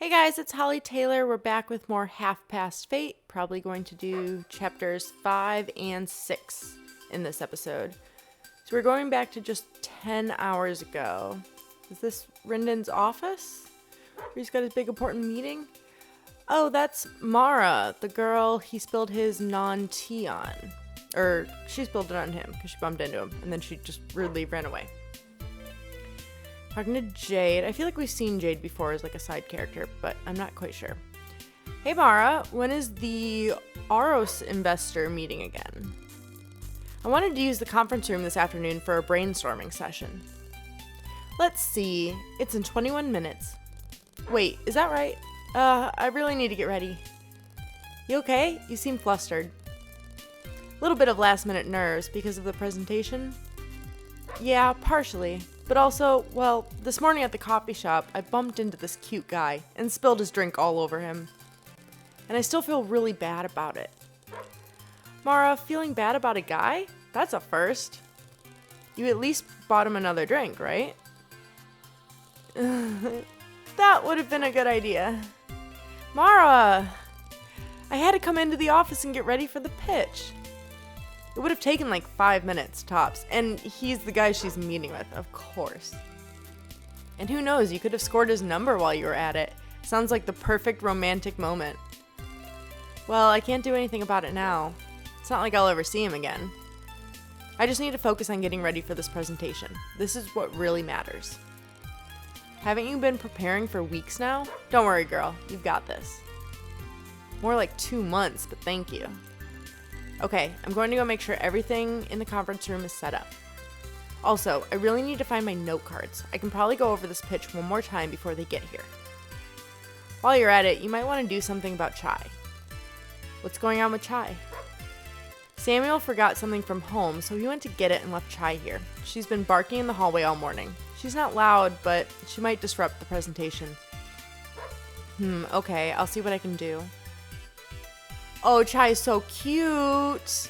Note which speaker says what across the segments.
Speaker 1: Hey guys, it's Holly Taylor. We're back with more Half Past Fate. Probably going to do chapters 5 and 6 in this episode. So we're going back to just 10 hours ago. Is this Rendon's office? Where he's got his big important meeting? Oh, that's Mara, the girl he spilled his non-tea on. Or she spilled it on him because she bumped into him and then she just rudely ran away. Talking to Jade. I feel like we've seen Jade before as like a side character, but I'm not quite sure. Hey Mara, when is the Aros investor meeting again? I wanted to use the conference room this afternoon for a brainstorming session. Let's see. It's in 21 minutes. Wait, is that right? I really need to get ready. You okay? You seem flustered. A little bit of last minute nerves because of the presentation. Yeah, partially. But also, well, this morning at the coffee shop, I bumped into this cute guy and spilled his drink all over him. And I still feel really bad about it. Mara, feeling bad about a guy? That's a first. You at least bought him another drink, right? That would have been a good idea. Mara! I had to come into the office and get ready for the pitch. It would have taken like 5 minutes tops, and he's the guy she's meeting with, of course. And who knows, you could have scored his number while you were at it. Sounds like the perfect romantic moment. Well, I can't do anything about it now. It's not like I'll ever see him again. I just need to focus on getting ready for this presentation. This is what really matters. Haven't you been preparing for weeks now? Don't worry, girl. You've got this. More like 2 months, but thank you. Okay, I'm going to go make sure everything in the conference room is set up. Also, I really need to find my note cards. I can probably go over this pitch one more time before they get here. While you're at it, you might want to do something about Chai. What's going on with Chai? Samuel forgot something from home, so he went to get it and left Chai here. She's been barking in the hallway all morning. She's not loud, but she might disrupt the presentation. Okay, I'll see what I can do. Oh, Chai is so cute.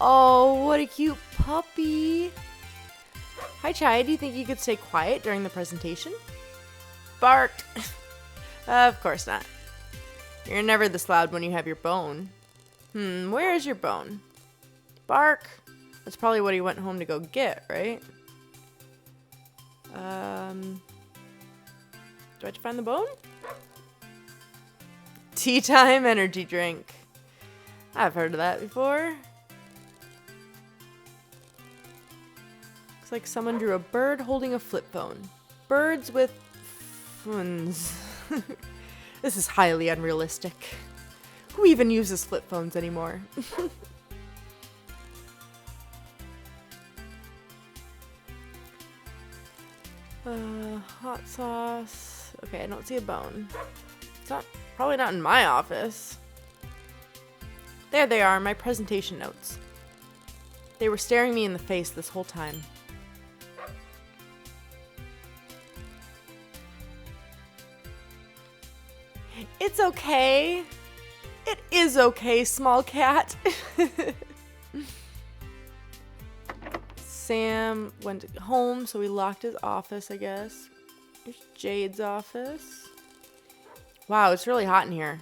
Speaker 1: Oh, what a cute puppy. Hi, Chai. Do you think you could stay quiet during the presentation? Bark. Of course not. You're never this loud when you have your bone. Where is your bone? Bark. That's probably what he went home to go get, right? Do I have to find the bone? Tea time energy drink. I've heard of that before. Looks like someone drew a bird holding a flip phone. Birds with phones. This is highly unrealistic. Who even uses flip phones anymore? Hot sauce. Okay, I don't see a bone. It's probably not in my office. There they are, my presentation notes. They were staring me in the face this whole time. It's okay. It is okay, small cat. Sam went home, so he locked his office, I guess. Here's Jade's office. Wow, it's really hot in here.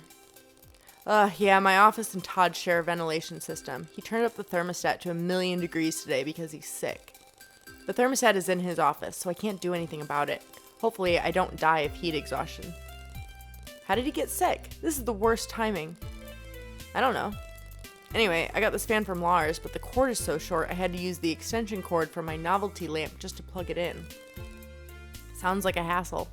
Speaker 1: Yeah, my office and Todd share a ventilation system. He turned up the thermostat to 1,000,000 degrees today because he's sick. The thermostat is in his office, so I can't do anything about it. Hopefully, I don't die of heat exhaustion. How did he get sick? This is the worst timing. I don't know. Anyway, I got this fan from Lars, but the cord is so short I had to use the extension cord from my novelty lamp just to plug it in. Sounds like a hassle.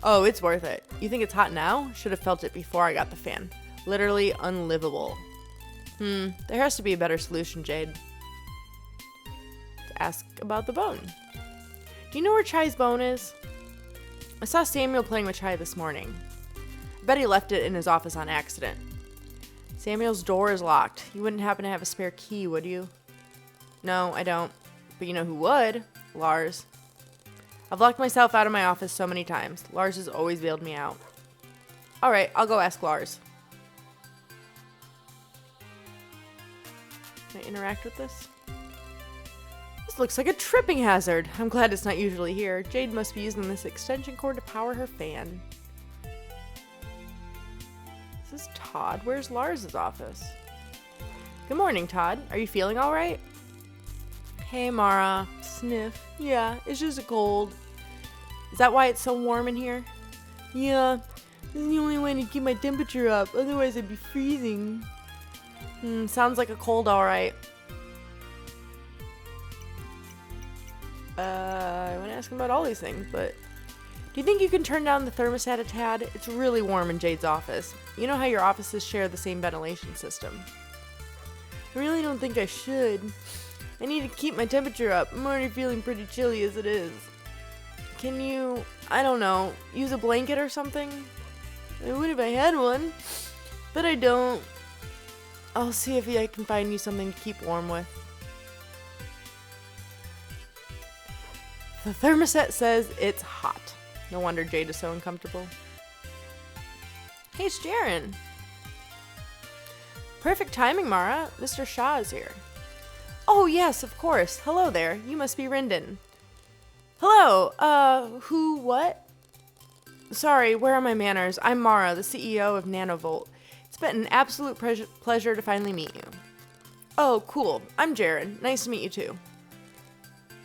Speaker 1: Oh, it's worth it. You think it's hot now? Should have felt it before I got the fan. Literally unlivable. There has to be a better solution, Jade. To ask about the bone. Do you know where Chai's bone is? I saw Samuel playing with Chai this morning. I bet he left it in his office on accident. Samuel's door is locked. You wouldn't happen to have a spare key, would you? No, I don't. But you know who would? Lars. I've locked myself out of my office so many times. Lars has always bailed me out. Alright, I'll go ask Lars. Can I interact with this? This looks like a tripping hazard. I'm glad it's not usually here. Jade must be using this extension cord to power her fan. This is Todd. Where's Lars's office? Good morning, Todd. Are you feeling all right? Hey, Mara. Sniff. Yeah, it's just a cold. Is that why it's so warm in here? Yeah, this is the only way to keep my temperature up. Otherwise, I'd be freezing. Sounds like a cold, all right. I want to ask him about all these things, but do you think you can turn down the thermostat a tad? It's really warm in Jade's office. You know how your offices share the same ventilation system. I really don't think I should. I need to keep my temperature up. I'm already feeling pretty chilly as it is. Can you, I don't know, use a blanket or something? I would if I had one, but I don't. I'll see if I can find you something to keep warm with. The thermostat says it's hot. No wonder Jade is so uncomfortable. Hey, it's Jaren. Perfect timing, Mara. Mr. Shaw is here. Oh, yes, of course. Hello there. You must be Rinden. Hello. Who, what? Sorry, where are my manners? I'm Mara, the CEO of Nanovolt. It's been an absolute pleasure to finally meet you. Oh, cool. I'm Jaren. Nice to meet you, too.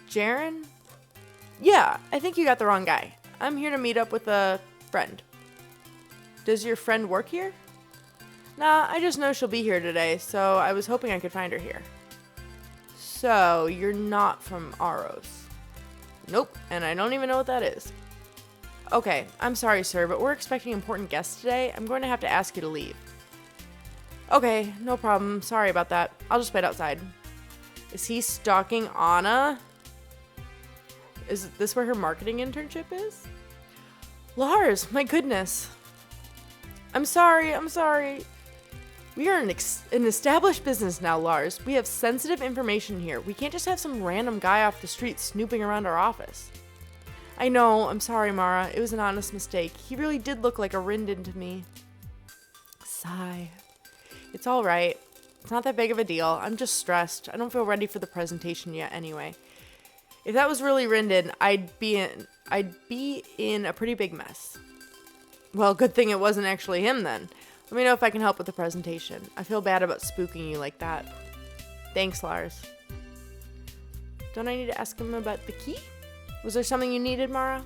Speaker 1: Jaren? Yeah, I think you got the wrong guy. I'm here to meet up with a friend. Does your friend work here? Nah, I just know she'll be here today, so I was hoping I could find her here. So, you're not from Aros? Nope, and I don't even know what that is. Okay, I'm sorry, sir, but we're expecting important guests today. I'm going to have to ask you to leave. Okay, no problem. Sorry about that. I'll just wait outside. Is he stalking Anna? Is this where her marketing internship is? Lars, my goodness. I'm sorry. We are an established business now, Lars. We have sensitive information here. We can't just have some random guy off the street snooping around our office. I know. I'm sorry, Mara. It was an honest mistake. He really did look like a Rinden to me. Sigh. It's all right. It's not that big of a deal. I'm just stressed. I don't feel ready for the presentation yet anyway. If that was really Rinden, I'd be in a pretty big mess. Well, good thing it wasn't actually him then. Let me know if I can help with the presentation. I feel bad about spooking you like that. Thanks, Lars. Don't I need to ask him about the key? Was there something you needed, Mara?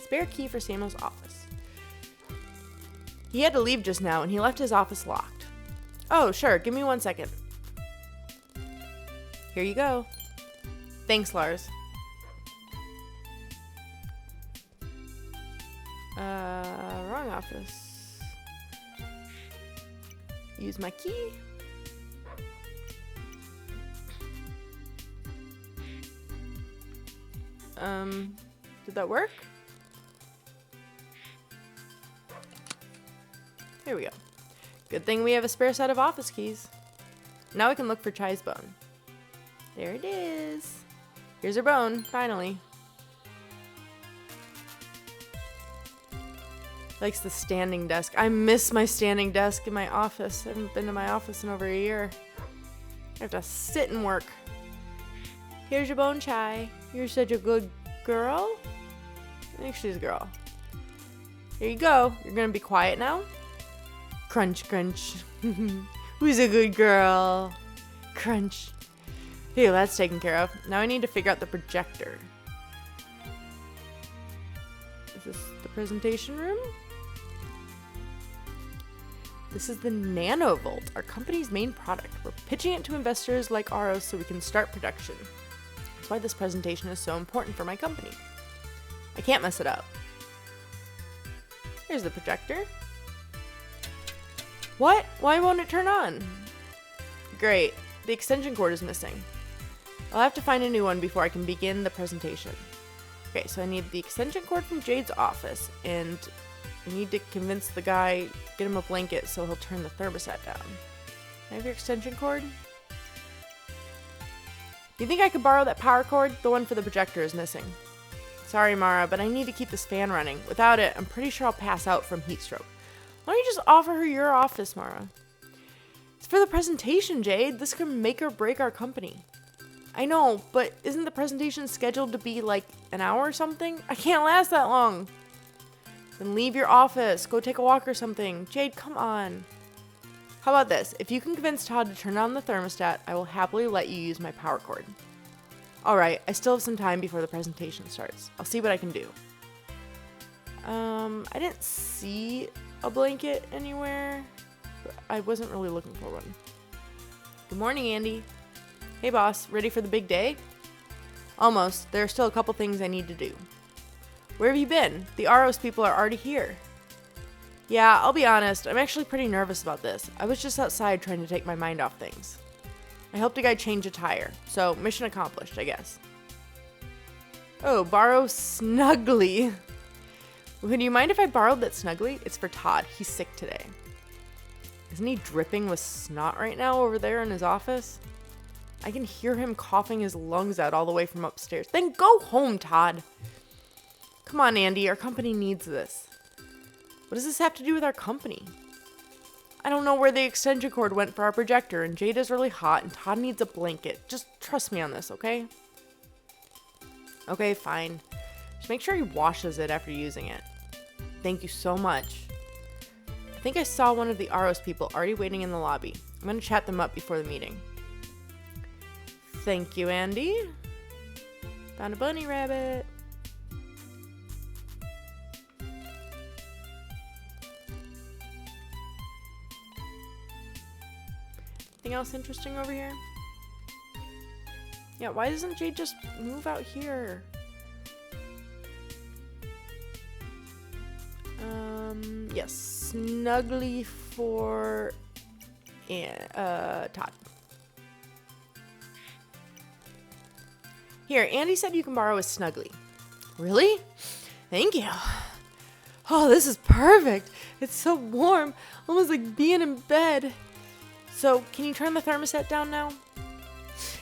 Speaker 1: Spare key for Samuel's office. He had to leave just now, and he left his office locked. Oh, sure. Give me 1 second. Here you go. Thanks, Lars. Wrong office. Use my key. Did that work? Here we go. Good thing we have a spare set of office keys. Now we can look for Chai's bone. There it is. Here's her bone, finally. Likes the standing desk. I miss my standing desk in my office. I haven't been to my office in over a year. I have to sit and work. Here's your bone, Chai. You're such a good girl. I think she's a girl. Here you go. You're gonna be quiet now? Crunch, crunch. Who's a good girl? Crunch. Here, that's taken care of. Now I need to figure out the projector. Is this the presentation room? This is the Nanovolt, our company's main product. We're pitching it to investors like Aros so we can start production. That's why this presentation is so important for my company. I can't mess it up. Here's the projector. What? Why won't it turn on? Great. The extension cord is missing. I'll have to find a new one before I can begin the presentation. Okay, so I need the extension cord from Jade's office, and I need to convince the guy, get him a blanket so he'll turn the thermostat down. Can I have your extension cord? You think I could borrow that power cord? The one for the projector is missing. Sorry, Mara, but I need to keep this fan running. Without it, I'm pretty sure I'll pass out from heat stroke. Why don't you just offer her your office, Mara? It's for the presentation, Jade. This could make or break our company. I know, but isn't the presentation scheduled to be like an hour or something? I can't last that long. Then leave your office. Go take a walk or something. Jade, come on. How about this? If you can convince Todd to turn on the thermostat, I will happily let you use my power cord. Alright, I still have some time before the presentation starts. I'll see what I can do. I didn't see a blanket anywhere. But I wasn't really looking for one. Good morning, Andy. Hey, boss. Ready for the big day? Almost. There are still a couple things I need to do. Where have you been? The Aros people are already here. Yeah, I'll be honest. I'm actually pretty nervous about this. I was just outside trying to take my mind off things. I helped a guy change a tire. So, mission accomplished, I guess. Oh, borrow Snuggly. Would you mind if I borrowed that Snuggly? It's for Todd. He's sick today. Isn't he dripping with snot right now over there in his office? I can hear him coughing his lungs out all the way from upstairs. Then go home, Todd. Come on, Andy. Our company needs this. What does this have to do with our company? I don't know where the extension cord went for our projector, and Jade is really hot, and Todd needs a blanket. Just trust me on this, okay? Okay, fine. Just make sure he washes it after using it. Thank you so much. I think I saw one of the Aros people already waiting in the lobby. I'm going to chat them up before the meeting. Thank you, Andy. Found a bunny rabbit. Anything else interesting over here? Yeah, why doesn't Jade just move out here? Yes, Snuggly for Todd. Here, Andy said you can borrow a Snuggly. Really? Thank you. Oh, this is perfect. It's so warm, almost like being in bed. So, can you turn the thermostat down now?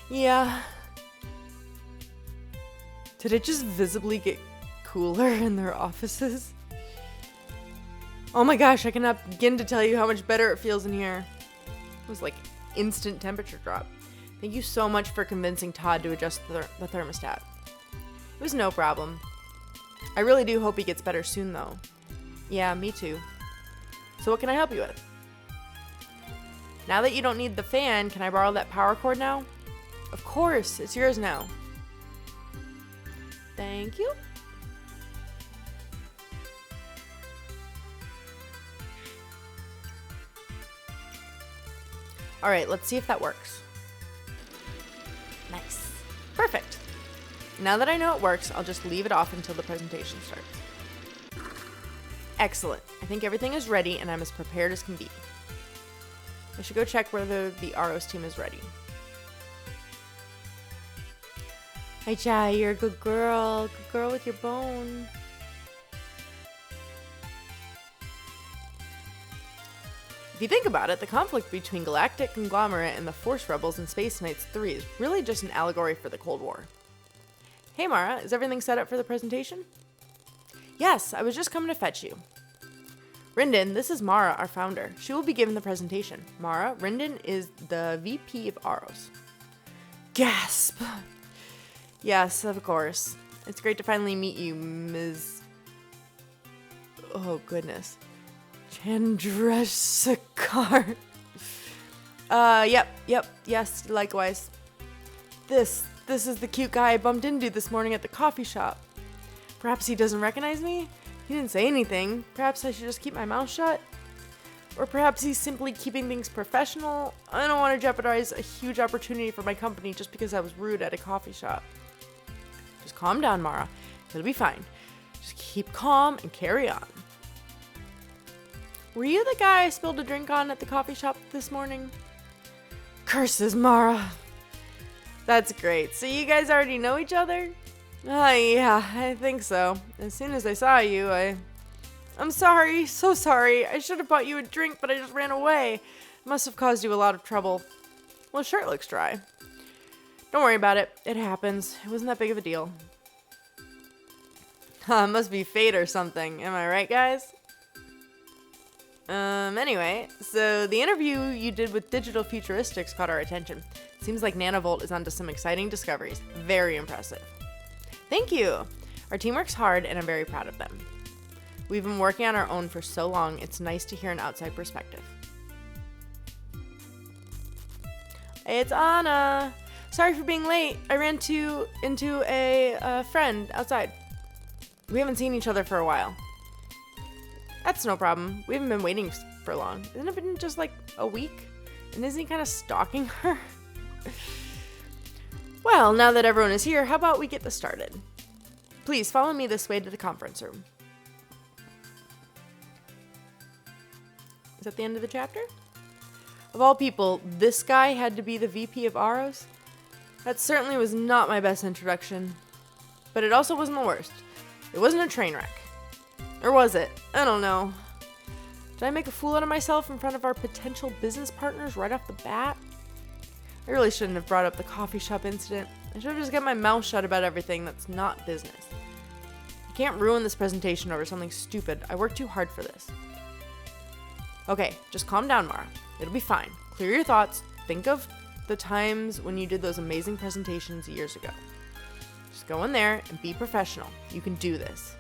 Speaker 1: Yeah. Did it just visibly get cooler in their offices? Oh my gosh, I cannot begin to tell you how much better it feels in here. It was like instant temperature drop. Thank you so much for convincing Todd to adjust the thermostat. It was no problem. I really do hope he gets better soon though. Yeah, me too. So what can I help you with? Now that you don't need the fan, can I borrow that power cord now? Of course, it's yours now. Thank you. All right, let's see if that works. Nice. Perfect. Now that I know it works, I'll just leave it off until the presentation starts. Excellent. I think everything is ready and I'm as prepared as can be. I should go check whether the Aros team is ready. Hi, Jai, you're a good girl. Good girl with your bone. If you think about it, the conflict between Galactic Conglomerate and the Force Rebels in Space Knights 3 is really just an allegory for the Cold War. Hey Mara, is everything set up for the presentation? Yes, I was just coming to fetch you. Rindon, this is Mara, our founder. She will be giving the presentation. Mara, Rindon is the VP of Aros. Gasp! Yes, of course. It's great to finally meet you, Ms. Oh, goodness. Chandrasekhar. Yep, yes, likewise. This is the cute guy I bumped into this morning at the coffee shop. Perhaps he doesn't recognize me? He didn't say anything. Perhaps I should just keep my mouth shut? Or perhaps he's simply keeping things professional? I don't want to jeopardize a huge opportunity for my company just because I was rude at a coffee shop. Just calm down, Mara. It'll be fine. Just keep calm and carry on. Were you the guy I spilled a drink on at the coffee shop this morning? Curses, Mara. That's great. So you guys already know each other? Yeah, I think so. As soon as I saw you, I'm sorry, so sorry. I should have bought you a drink, but I just ran away. Must have caused you a lot of trouble. Well, shirt looks dry. Don't worry about it. It happens. It wasn't that big of a deal. Must be fate or something. Am I right, guys? Anyway, so the interview you did with Digital Futuristics caught our attention. Seems like Nanovolt is onto some exciting discoveries. Very impressive. Thank you. Our team works hard and I'm very proud of them. We've been working on our own for so long, it's nice to hear an outside perspective. Hey, it's Anna. Sorry for being late. I ran into a friend outside. We haven't seen each other for a while. That's no problem. We haven't been waiting for long. Hasn't it been just like a week? And isn't he kind of stalking her? Well, now that everyone is here, how about we get this started? Please follow me this way to the conference room. Is that the end of the chapter? Of all people, this guy had to be the VP of Aros? That certainly was not my best introduction. But it also wasn't the worst. It wasn't a train wreck. Or was it? I don't know. Did I make a fool out of myself in front of our potential business partners right off the bat? I really shouldn't have brought up the coffee shop incident. I should have just kept my mouth shut about everything that's not business. I can't ruin this presentation over something stupid. I worked too hard for this. Okay, just calm down, Mara. It'll be fine. Clear your thoughts. Think of the times when you did those amazing presentations years ago. Just go in there and be professional. You can do this.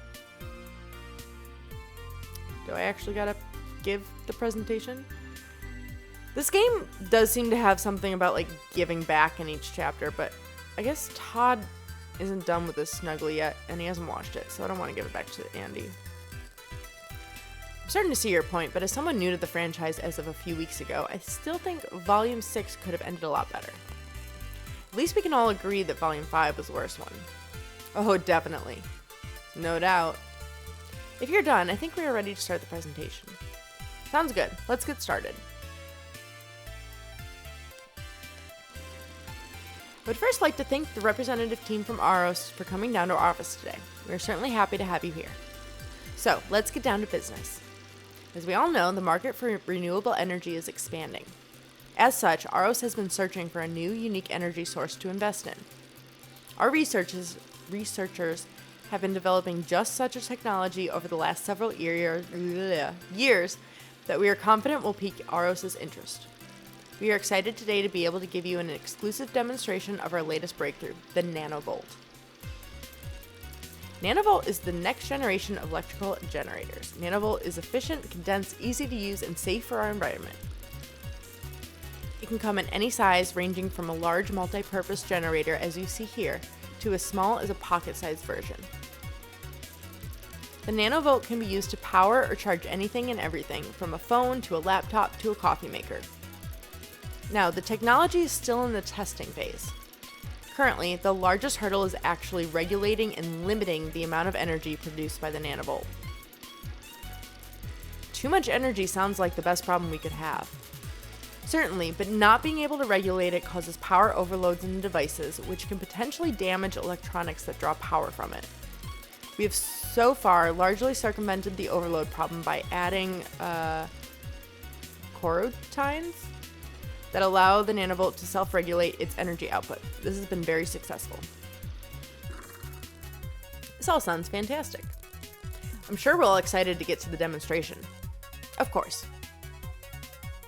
Speaker 1: Do I actually gotta give the presentation? This game does seem to have something about like giving back in each chapter, but I guess Todd isn't done with this Snuggly yet, and he hasn't watched it, so I don't want to give it back to Andy. I'm starting to see your point, but as someone new to the franchise as of a few weeks ago, I still think Volume 6 could have ended a lot better. At least we can all agree that Volume 5 was the worst one. Oh, definitely. No doubt. If you're done, I think we are ready to start the presentation. Sounds good. Let's get started. I would first like to thank the representative team from Aros for coming down to our office today. We are certainly happy to have you here. So, let's get down to business. As we all know, the market for renewable energy is expanding. As such, Aros has been searching for a new, unique energy source to invest in. Our researchers have been developing just such a technology over the last several years that we are confident will pique Aros' interest. We are excited today to be able to give you an exclusive demonstration of our latest breakthrough, the Nanovolt. Nanovolt is the next generation of electrical generators. Nanovolt is efficient, condensed, easy to use, and safe for our environment. It can come in any size, ranging from a large multi-purpose generator, as you see here, to as small as a pocket-sized version. The Nanovolt can be used to power or charge anything and everything, from a phone to a laptop to a coffee maker. Now, the technology is still in the testing phase. Currently, the largest hurdle is actually regulating and limiting the amount of energy produced by the Nanovolt. Too much energy sounds like the best problem we could have. Certainly, but not being able to regulate it causes power overloads in the devices, which can potentially damage electronics that draw power from it. We have so far largely circumvented the overload problem by adding coroutines that allow the Nanovolt to self-regulate its energy output. This has been very successful. This all sounds fantastic. I'm sure we're all excited to get to the demonstration. Of course.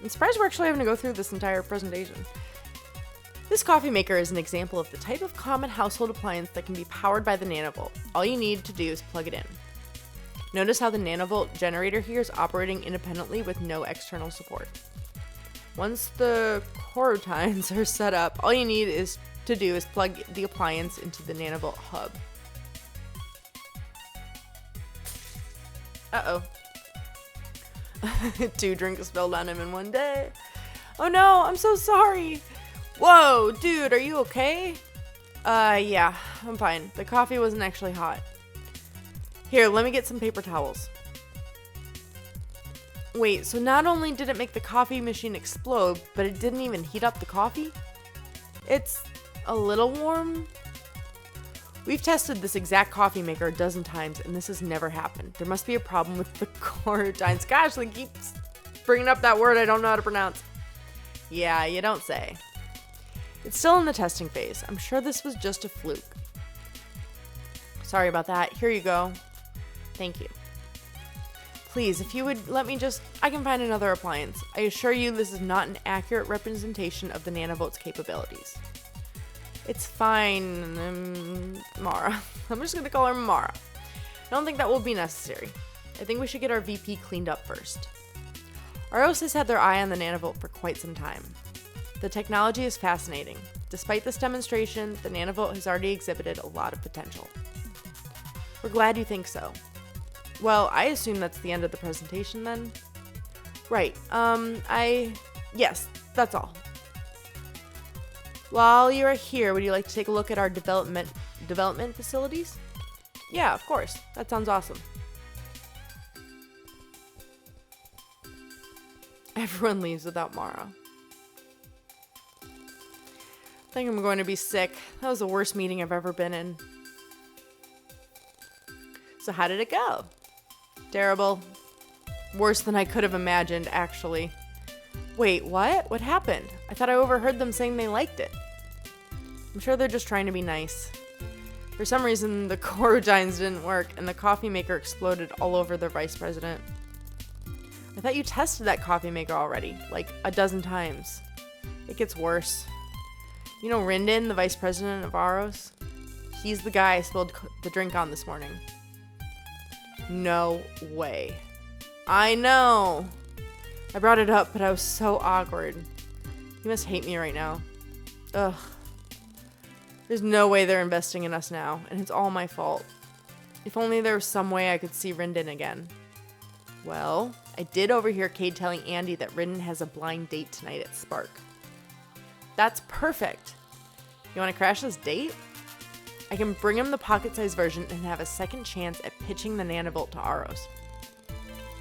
Speaker 1: I'm surprised we're actually having to go through this entire presentation. This coffee maker is an example of the type of common household appliance that can be powered by the Nanovolt. All you need to do is plug it in. Notice how the Nanovolt generator here is operating independently with no external support. Once the coroutines are set up, all you need to do is plug the appliance into the Nanovolt hub. Uh-oh. 2 drinks spilled on him in one day. Oh no, I'm so sorry. Whoa, dude, are you okay? Yeah, I'm fine. The coffee wasn't actually hot. Here, let me get some paper towels. Wait, so not only did it make the coffee machine explode, but it didn't even heat up the coffee? It's a little warm. We've tested this exact coffee maker a dozen times, and this has never happened. There must be a problem with the coroutines. Gosh, they keep bringing up that word I don't know how to pronounce. Yeah, you don't say. It's still in the testing phase. I'm sure this was just a fluke. Sorry about that. Here you go. Thank you. Please, if you would let me I can find another appliance. I assure you this is not an accurate representation of the Nanovolt's capabilities. It's fine, Mara. I'm just gonna call her Mara. I don't think that will be necessary. I think we should get our VP cleaned up first. Aros has had their eye on the Nanovolt for quite some time. The technology is fascinating. Despite this demonstration, the Nanovolt has already exhibited a lot of potential. We're glad you think so. Well, I assume that's the end of the presentation then? Right, yes, that's all. While you are here, would you like to take a look at our development facilities? Yeah, of course. That sounds awesome. Everyone leaves without Mara. I think I'm going to be sick. That was the worst meeting I've ever been in. So how did it go? Terrible. Worse than I could have imagined, actually. Wait, what? What happened? I thought I overheard them saying they liked it. I'm sure they're just trying to be nice. For some reason, the chlorogynes didn't work, and the coffee maker exploded all over the vice president. I thought you tested that coffee maker already, like a dozen times. It gets worse. You know Rindon, the vice president of Aros? He's the guy I spilled the drink on this morning. No way. I know. I brought it up, but I was so awkward. He must hate me right now. Ugh. There's no way they're investing in us now, and it's all my fault. If only there was some way I could see Rindon again. Well, I did overhear Cade telling Andy that Rindon has a blind date tonight at Spark. That's perfect. You want to crash this date? I can bring him the pocket-sized version and have a second chance at pitching the Nanovolt to Aros.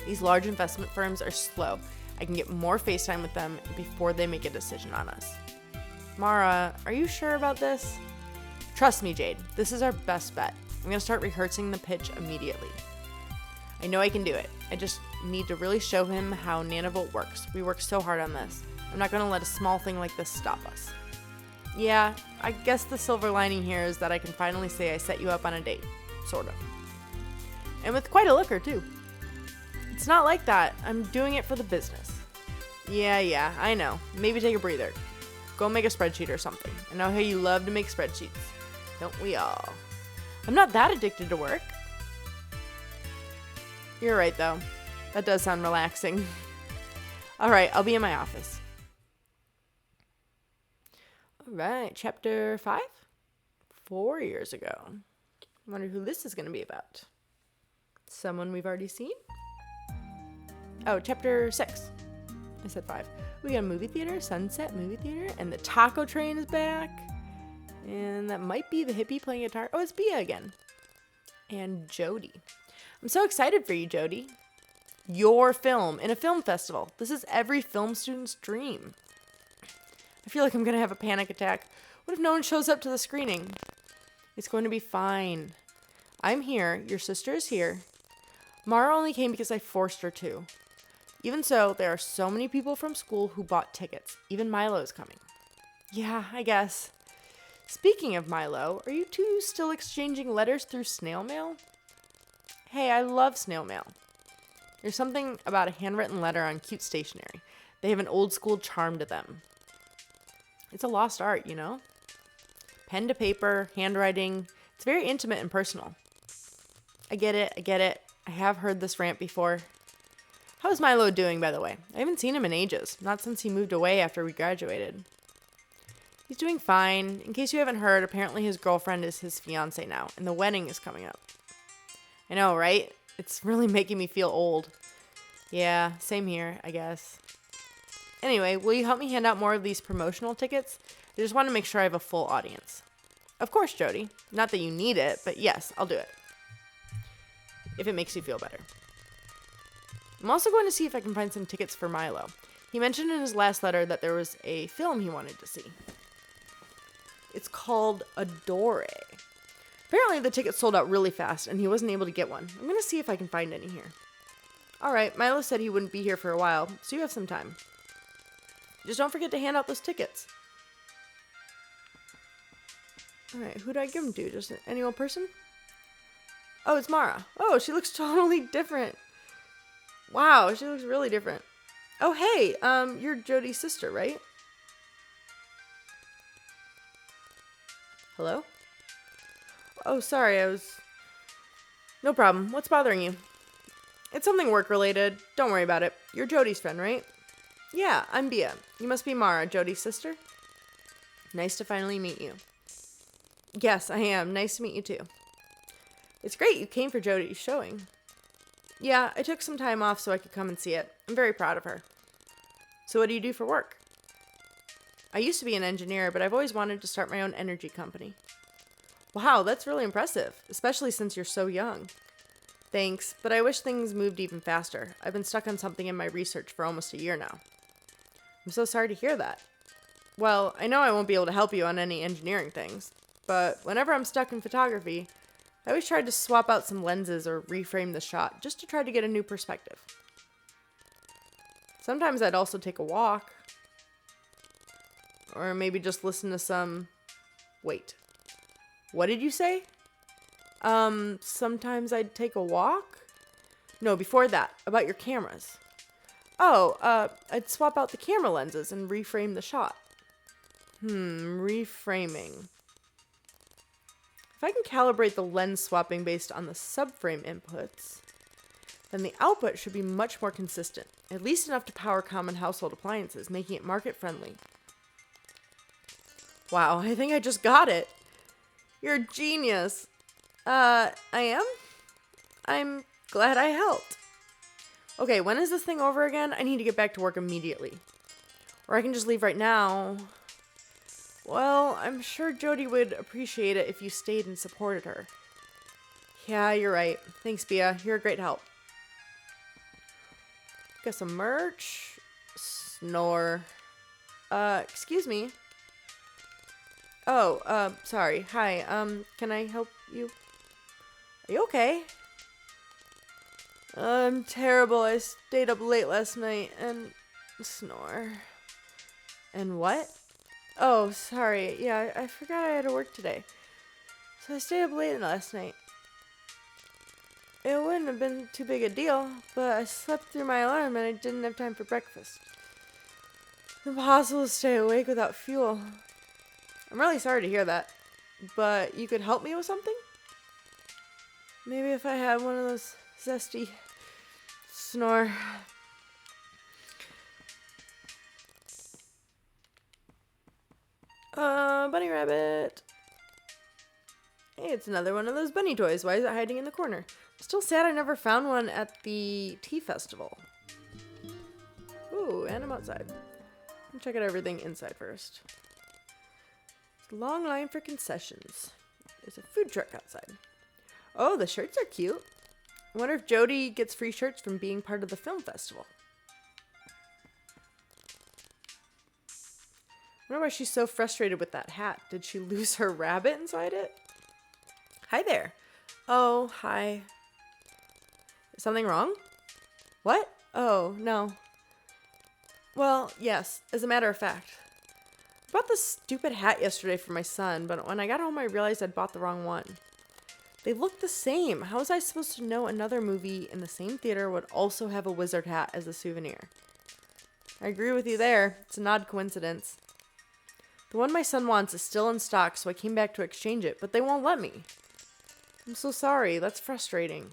Speaker 1: These large investment firms are slow. I can get more FaceTime with them before they make a decision on us. Mara, are you sure about this? Trust me, Jade. This is our best bet. I'm going to start rehearsing the pitch immediately. I know I can do it. I just need to really show him how Nanovolt works. We worked so hard on this. I'm not going to let a small thing like this stop us. Yeah, I guess the silver lining here is that I can finally say I set you up on a date. Sort of. And with quite a looker, too. It's not like that. I'm doing it for the business. Yeah, I know. Maybe take a breather. Go make a spreadsheet or something. I know how you love to make spreadsheets. Don't we all? I'm not that addicted to work. You're right, though. That does sound relaxing. All right, I'll be in my office. All right, chapter 5? 4 years ago. I wonder who this is going to be about. Someone we've already seen? Oh, chapter 6. I said 5. We got a movie theater, Sunset Movie Theater, and the taco train is back. And that might be the hippie playing guitar. Oh, it's Bia again. And Jody. I'm so excited for you, Jody. Your film in a film festival. This is every film student's dream. I feel like I'm going to have a panic attack. What if no one shows up to the screening? It's going to be fine. I'm here. Your sister is here. Mara only came because I forced her to. Even so, there are so many people from school who bought tickets. Even Milo is coming. Yeah, I guess. Speaking of Milo, are you two still exchanging letters through snail mail? Hey, I love snail mail. There's something about a handwritten letter on cute stationery. They have an old school charm to them. It's a lost art, you know? Pen to paper, handwriting. It's very intimate and personal. I get it. I have heard this rant before. How's Milo doing, by the way? I haven't seen him in ages. Not since he moved away after we graduated. He's doing fine. In case you haven't heard, apparently his girlfriend is his fiancée now, and the wedding is coming up. I know, right? It's really making me feel old. Yeah, same here, I guess. Anyway, will you help me hand out more of these promotional tickets? I just want to make sure I have a full audience. Of course, Jody. Not that you need it, but yes, I'll do it. If it makes you feel better. I'm also going to see if I can find some tickets for Milo. He mentioned in his last letter that there was a film he wanted to see. It's called Adore. Apparently the tickets sold out really fast and he wasn't able to get one. I'm going to see if I can find any here. Alright, Milo said he wouldn't be here for a while, so you have some time. Just don't forget to hand out those tickets. Alright, who do I give them to? Just any old person? Oh, it's Mara. Oh, she looks totally different. Wow, she looks really different. Oh, hey, you're Jody's sister, right? Hello? Oh, sorry, No problem. What's bothering you? It's something work-related. Don't worry about it. You're Jody's friend, right? Yeah, I'm Bia. You must be Mara, Jody's sister. Nice to finally meet you. Yes, I am. Nice to meet you too. It's great you came for Jody's showing. Yeah, I took some time off so I could come and see it. I'm very proud of her. So what do you do for work? I used to be an engineer, but I've always wanted to start my own energy company. Wow, that's really impressive, especially since you're so young. Thanks, but I wish things moved even faster. I've been stuck on something in my research for almost a year now. I'm so sorry to hear that. Well, I know I won't be able to help you on any engineering things, but whenever I'm stuck in photography, I always try to swap out some lenses or reframe the shot just to try to get a new perspective. Sometimes I'd also take a walk. Or maybe just listen to some... Wait. What did you say? Sometimes I'd take a walk? No, before that, about your cameras. Oh, I'd swap out the camera lenses and reframe the shot. Reframing. If I can calibrate the lens swapping based on the subframe inputs, then the output should be much more consistent, at least enough to power common household appliances, making it market-friendly. Wow, I think I just got it. You're a genius. I am? I'm glad I helped. Okay, when is this thing over again? I need to get back to work immediately. Or I can just leave right now. Well, I'm sure Jody would appreciate it if you stayed and supported her. Yeah, you're right. Thanks, Bia. You're a great help. Got some merch. Snore. Excuse me. Oh, sorry. Hi, can I help you? Are you okay? I'm terrible. I stayed up late last night and snore. And what? Oh, sorry. Yeah, I forgot I had to work today. So I stayed up late last night. It wouldn't have been too big a deal, but I slept through my alarm and I didn't have time for breakfast. It's impossible to stay awake without fuel. I'm really sorry to hear that, but you could help me with something? Maybe if I had one of those zesty snore. Bunny rabbit. Hey, it's another one of those bunny toys. Why is it hiding in the corner? Still sad I never found one at the tea festival. Ooh, and I'm outside. I'll check out everything inside first. Long line for concessions. There's a food truck outside. Oh, the shirts are cute. I wonder if Jody gets free shirts from being part of the film festival. I wonder why she's so frustrated with that hat. Did she lose her rabbit inside it? Hi there. Oh, hi. Is something wrong? What? Oh, no. Well, yes, as a matter of fact. I bought this stupid hat yesterday for my son, but when I got home I realized I'd bought the wrong one. They look the same. How was I supposed to know another movie in the same theater would also have a wizard hat as a souvenir? I agree with you there. It's an odd coincidence. The one my son wants is still in stock, so I came back to exchange it, but they won't let me. I'm so sorry. That's frustrating.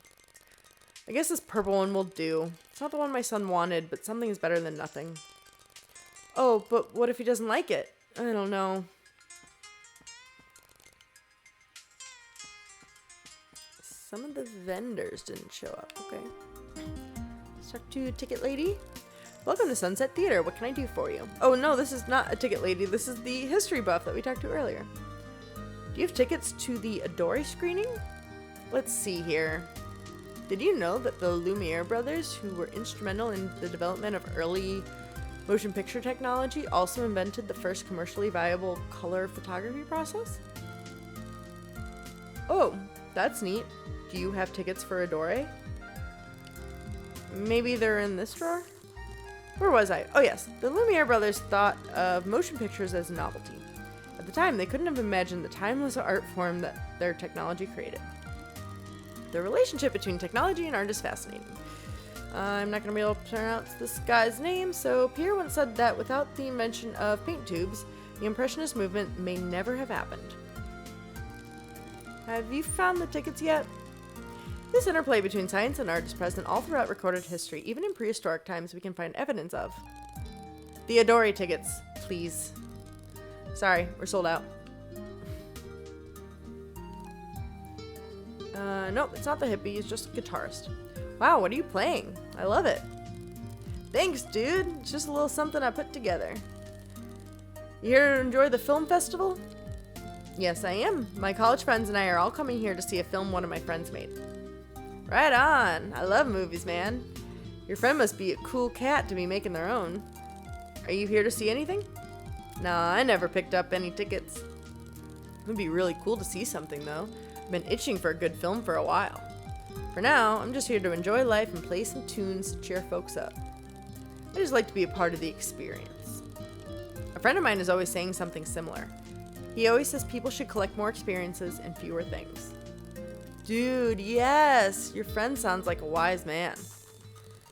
Speaker 1: I guess this purple one will do. It's not the one my son wanted, but something is better than nothing. Oh, but what if he doesn't like it? I don't know. Some of the vendors didn't show up. Okay. Let's talk to Ticket Lady. Welcome to Sunset Theater. What can I do for you? Oh, no, this is not a Ticket Lady. This is the history buff that we talked to earlier. Do you have tickets to the Adore screening? Let's see here. Did you know that the Lumiere brothers, who were instrumental in the development of early motion picture technology, also invented the first commercially viable color photography process? Oh, that's neat. Do you have tickets for Adore? Maybe they're in this drawer? Where was I? Oh yes, the Lumiere brothers thought of motion pictures as a novelty. At the time, they couldn't have imagined the timeless art form that their technology created. The relationship between technology and art is fascinating. I'm not going to be able to pronounce this guy's name, so Pierre once said that without the invention of paint tubes, the Impressionist movement may never have happened. Have you found the tickets yet? This interplay between science and art is present all throughout recorded history. Even in prehistoric times, we can find evidence of. The Adori tickets, please. Sorry, we're sold out. Nope, it's not the hippie, it's just a guitarist. Wow, what are you playing? I love it. Thanks, dude. It's just a little something I put together. You here to enjoy the film festival? Yes, I am. My college friends and I are all coming here to see a film one of my friends made. Right on. I love movies, man. Your friend must be a cool cat to be making their own. Are you here to see anything? Nah, I never picked up any tickets. It would be really cool to see something, though. I've been itching for a good film for a while. For now, I'm just here to enjoy life and play some tunes to cheer folks up. I just like to be a part of the experience. A friend of mine is always saying something similar. He always says people should collect more experiences and fewer things. Dude, yes! Your friend sounds like a wise man.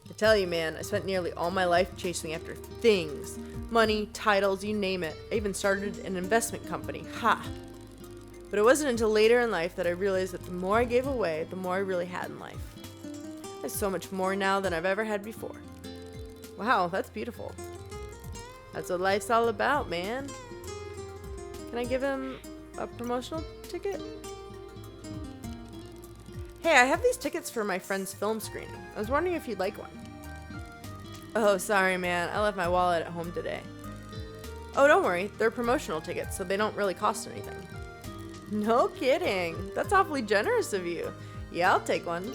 Speaker 1: I tell you, man, I spent nearly all my life chasing after things. Money, titles, you name it. I even started an investment company. Ha! But it wasn't until later in life that I realized that the more I gave away, the more I really had in life. I have so much more now than I've ever had before. Wow, that's beautiful. That's what life's all about, man. Can I give him a promotional ticket? Hey, I have these tickets for my friend's film screening. I was wondering if you'd like one. Oh, sorry, man. I left my wallet at home today. Oh, don't worry. They're promotional tickets, so they don't really cost anything. No kidding. That's awfully generous of you. Yeah, I'll take one.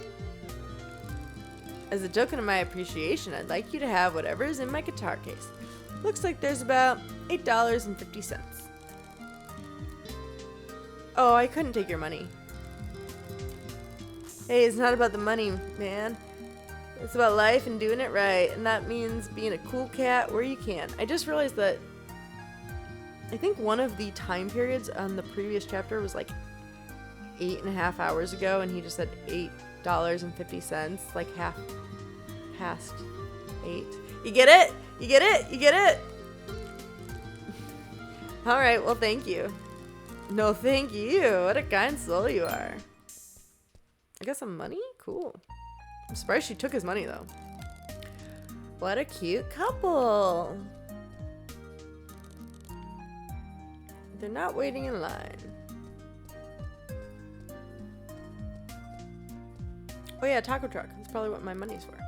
Speaker 1: As a token of my appreciation, I'd like you to have whatever is in my guitar case. Looks like there's about $8.50. Oh, I couldn't take your money. Hey, it's not about the money, man. It's about life and doing it right, and that means being a cool cat where you can. I just realized that I think one of the time periods on the previous chapter was like 8.5 hours ago, and he just said $8.50, like half past 8. You get it? You get it? You get it? All right, well, thank you. No, thank you. What a kind soul you are. I got some money? Cool. I'm surprised she took his money, though. What a cute couple. They're not waiting in line. Oh yeah, taco truck. That's probably what my money's for.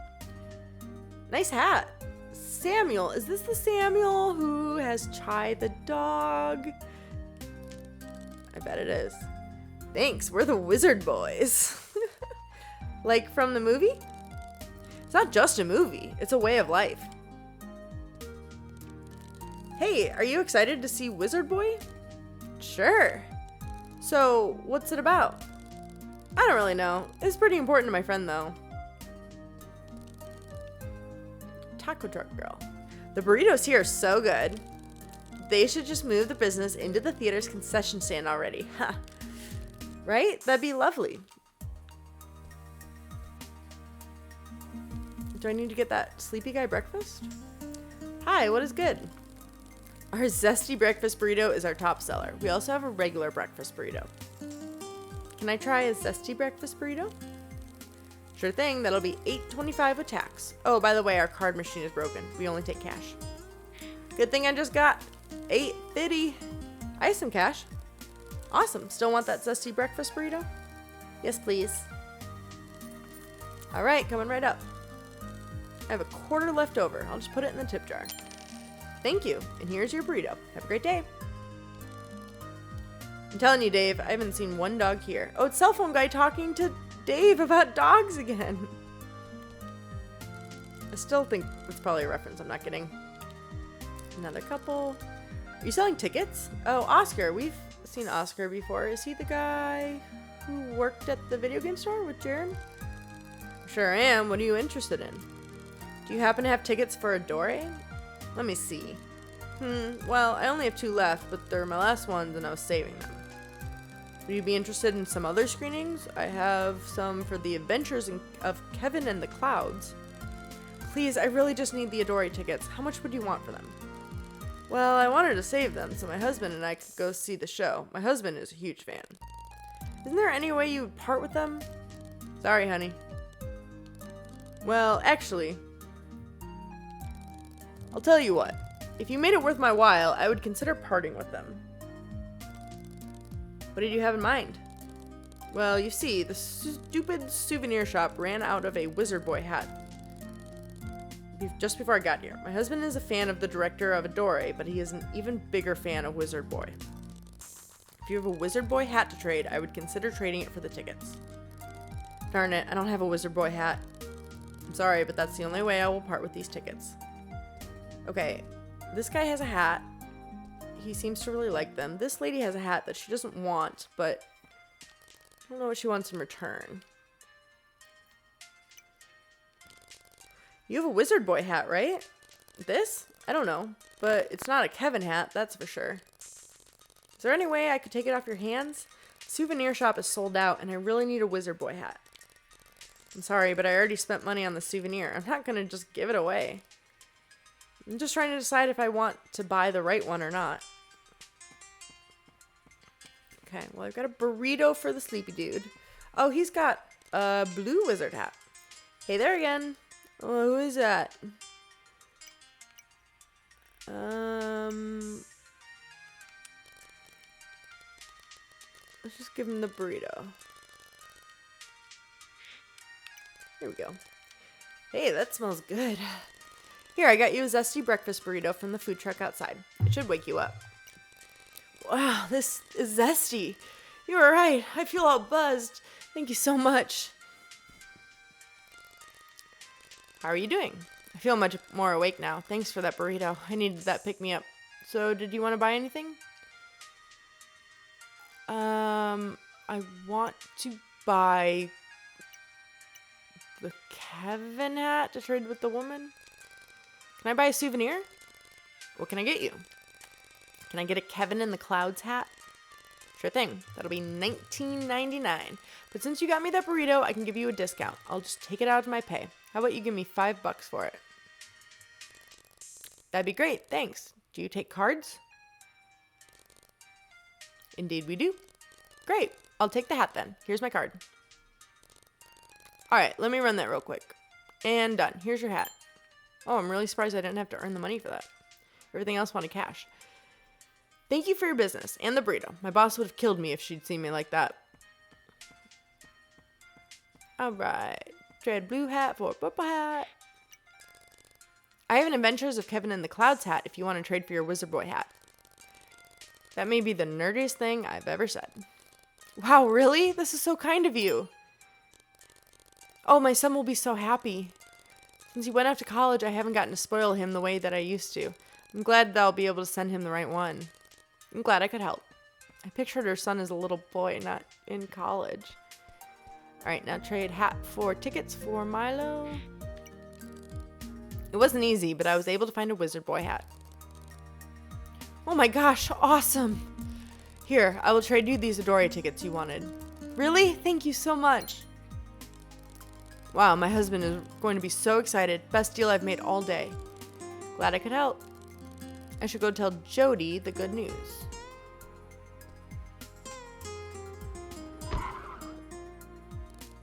Speaker 1: Nice hat. Samuel. Is this the Samuel who has Chai the dog? I bet it is. Thanks. We're the Wizard Boys. Like from the movie? It's not just a movie. It's a way of life. Hey, are you excited to see Wizard Boy? Sure. So, what's it about? I don't really know. It's pretty important to my friend, though. Taco truck girl. The burritos here are so good. They should just move the business into the theater's concession stand already. Huh. Right? That'd be lovely. Do I need to get that sleepy guy breakfast? Hi, what is good? Our zesty breakfast burrito is our top seller. We also have a regular breakfast burrito. Can I try a zesty breakfast burrito? Sure thing, that'll be $8.25 with tax. Oh, by the way, our card machine is broken. We only take cash. Good thing I just got $8.50. I have some cash. Awesome. Still want that zesty breakfast burrito? Yes, please. All right, coming right up. I have a quarter left over. I'll just put it in the tip jar. Thank you, and here's your burrito. Have a great day. I'm telling you, Dave, I haven't seen one dog here. Oh, it's cell phone guy talking to Dave about dogs again. I still think it's probably a reference I'm not getting. Another couple. Are you selling tickets? Oh, Oscar. We've seen Oscar before. Is he the guy who worked at the video game store with Jared? Sure am. What are you interested in? Do you happen to have tickets for Adore? Let me see. Well, I only have 2 left, but they're my last ones and I was saving them. Would you be interested in some other screenings? I have some for the Adventures of Kevin and the Clouds. Please, I really just need the Adore tickets. How much would you want for them? Well, I wanted to save them so my husband and I could go see the show. My husband is a huge fan. Isn't there any way you would part with them? Sorry, honey. Well, actually, I'll tell you what. If you made it worth my while, I would consider parting with them. What did you have in mind? Well, you see, the stupid souvenir shop ran out of a Wizard Boy hat just before I got here. My husband is a fan of the director of Adore, but he is an even bigger fan of Wizard Boy. If you have a Wizard Boy hat to trade, I would consider trading it for the tickets. Darn it, I don't have a Wizard Boy hat. I'm sorry, but that's the only way I will part with these tickets. Okay, this guy has a hat. He seems to really like them. This lady has a hat that she doesn't want, but I don't know what she wants in return. You have a Wizard Boy hat, right? This? I don't know, but it's not a Kevin hat, that's for sure. Is there any way I could take it off your hands? The souvenir shop is sold out, and I really need a Wizard Boy hat. I'm sorry, but I already spent money on the souvenir. I'm not gonna just give it away. I'm just trying to decide if I want to buy the right one or not. Okay, well, I've got a burrito for the sleepy dude. Oh, he's got a blue wizard hat. Hey there again. Oh, who is that? Let's just give him the burrito. Here we go. Hey, that smells good. Here, I got you a zesty breakfast burrito from the food truck outside. It should wake you up. Wow, this is zesty. You were right. I feel all buzzed. Thank you so much. How are you doing? I feel much more awake now. Thanks for that burrito. I needed that pick-me-up. So, did you want to buy anything? I want to buy the Kevin hat to trade with the woman. Can I buy a souvenir? What can I get you? Can I get a Kevin in the Clouds hat? Sure thing. That'll be $19.99. But since you got me that burrito, I can give you a discount. I'll just take it out of my pay. How about you give me $5 for it? That'd be great. Thanks. Do you take cards? Indeed we do. Great. I'll take the hat then. Here's my card. All right, let me run that real quick. And done. Here's your hat. Oh, I'm really surprised I didn't have to earn the money for that. Everything else wanted cash. Thank you for your business and the burrito. My boss would have killed me if she'd seen me like that. All right. Trade blue hat for purple hat. I have an Adventures of Kevin in the Clouds hat if you want to trade for your Wizard Boy hat. That may be the nerdiest thing I've ever said. Wow, really? This is so kind of you. Oh, my son will be so happy. Since he went off to college, I haven't gotten to spoil him the way that I used to. I'm glad that I'll be able to send him the right one. I'm glad I could help. I pictured her son as a little boy, not in college. Alright, now trade hat for tickets for Milo. It wasn't easy, but I was able to find a Wizard Boy hat. Oh my gosh, awesome! Here, I will trade you these Adore tickets you wanted. Really? Thank you so much. Wow, my husband is going to be so excited. Best deal I've made all day. Glad I could help. I should go tell Jody the good news.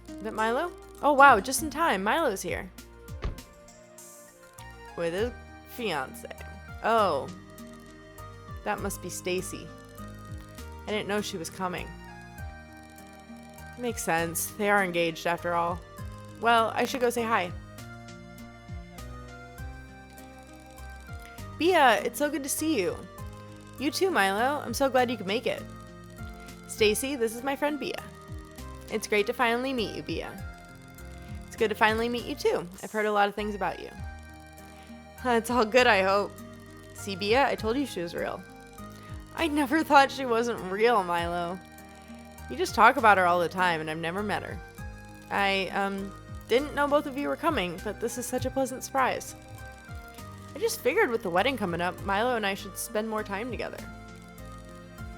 Speaker 1: Is that Milo? Oh wow, just in time. Milo's here. With his fiance. Oh. That must be Stacy. I didn't know she was coming. Makes sense. They are engaged after all. Well, I should go say hi. Bia, it's so good to see you. You too, Milo. I'm so glad you could make it. Stacy, this is my friend Bia. It's great to finally meet you, Bia. It's good to finally meet you too. I've heard a lot of things about you. It's all good, I hope. See, Bia, I told you she was real. I never thought she wasn't real, Milo. You just talk about her all the time, and I've never met her. I, didn't know both of you were coming, but this is such a pleasant surprise. I just figured with the wedding coming up, Milo and I should spend more time together.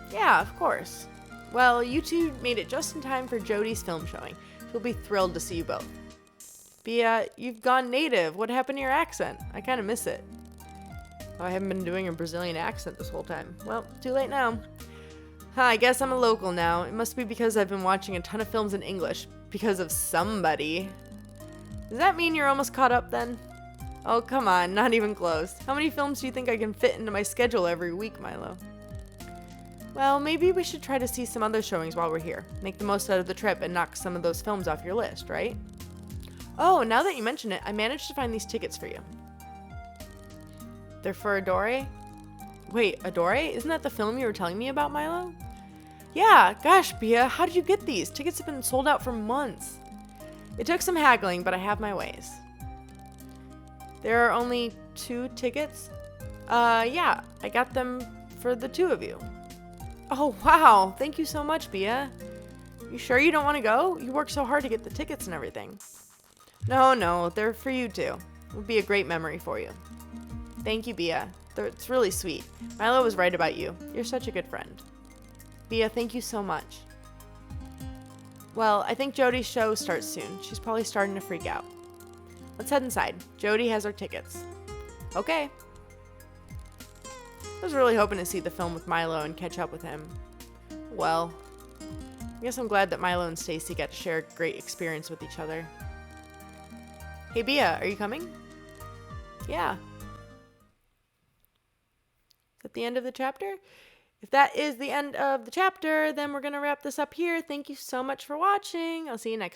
Speaker 1: Yeah, of course. Well, you two made it just in time for Jody's film showing. She'll be thrilled to see you both. Bia, you've gone native. What happened to your accent? I kind of miss it. Oh, I haven't been doing a Brazilian accent this whole time. Well, too late now. I guess I'm a local now. It must be because I've been watching a ton of films in English. because of somebody. Does that mean you're almost caught up then? Oh, come on, not even close. How many films do you think I can fit into my schedule every week, Milo? Well, maybe we should try to see some other showings while we're here. Make the most out of the trip and knock some of those films off your list, right? Oh, now that you mention it, I managed to find these tickets for you. They're for Adore? Wait, Adore? Isn't that the film you were telling me about, Milo? Yeah, gosh, Bia, how did you get these? Tickets have been sold out for months. It took some haggling, but I have my ways. There are only 2 tickets? Yeah, I got them for the 2 of you. Oh, wow, thank you so much, Bia. You sure you don't want to go? You worked so hard to get the tickets and everything. No, they're for you too. It would be a great memory for you. Thank you, Bia. It's really sweet. Milo was right about you. You're such a good friend. Bia, thank you so much. Well, I think Jody's show starts soon. She's probably starting to freak out. Let's head inside. Jody has our tickets. Okay. I was really hoping to see the film with Milo and catch up with him. Well, I guess I'm glad that Milo and Stacy got to share a great experience with each other. Hey, Bia, are you coming? Yeah. Is that the end of the chapter? If that is the end of the chapter, then we're going to wrap this up here. Thank you so much for watching. I'll see you next time.